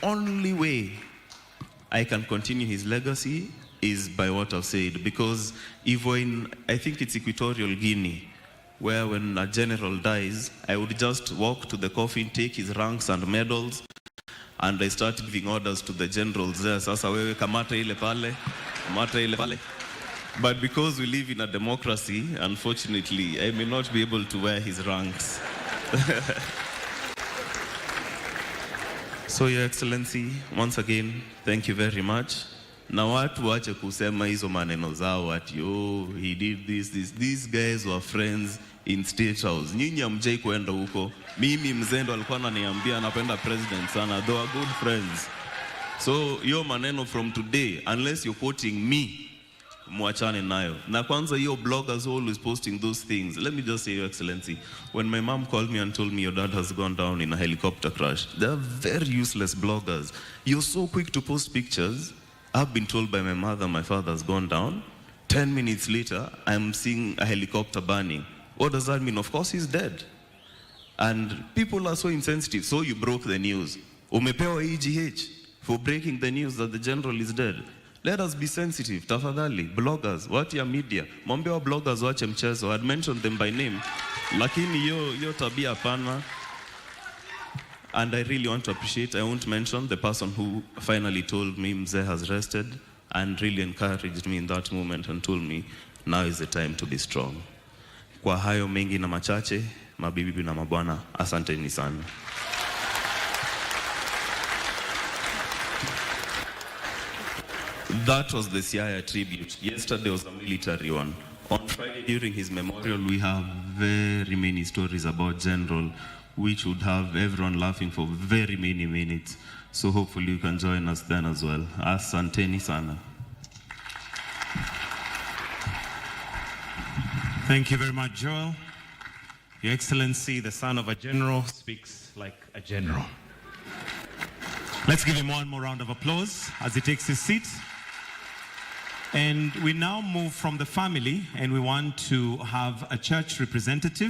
only way I can continue his legacy is by what I've said. Because if we're in, I think it's Equatorial Guinea, where when a general dies, I would just walk to the coffin, take his ranks and medals, and I start giving orders to the generals there. Sasa wewe kamata ile pale, kamata ile pale. But because we live in a democracy, unfortunately, I may not be able to wear his ranks. So, Your Excellency, once again, thank you very much. Na watu wache kusema hizo maneno zao ati, oh, he did this. These guys were friends in State House. Nyinyi hamjai kuenda huko. Mimi mzendo alikuwa ananiambia anapenda president sana. They were good friends. So, yo maneno from today, unless you're quoting me, mwachane nayo. Na kwanza yo bloggers always posting those things. Let me just say, Your Excellency, when my mom called me and told me your dad has gone down in a helicopter crash, they're very useless bloggers. You're so quick to post pictures. I've been told by my mother my father has gone down. 10 minutes later, I'm seeing a helicopter burning. What does that mean? Of course, he's dead. And people are so insensitive. So you broke the news. Umepewa EGH for breaking the news that the general is dead. Let us be sensitive. Tafadhali, bloggers, what ya media? Mwambie wa bloggers wache mchezo. I'd mentioned them by name. Lakini yo tabia pana. And I really want to appreciate, I won't mention the person who finally told me Mzee has rested and really encouraged me in that moment and told me, now is the time to be strong. Kwa hayo mengi na machache, mabibi na mabwana, asanteni sana. That was the Siaya tribute. Yesterday was a military one. On Friday during his memorial, we have very many stories about General, which would have everyone laughing for very many minutes. So hopefully you can join us then as well. Asanteni sana. Thank you very much, Joel. Your Excellency, the son of a general speaks like a general. Let's give him one more round of applause as he takes his seat. And we now move from the family, and we want to have a church representative.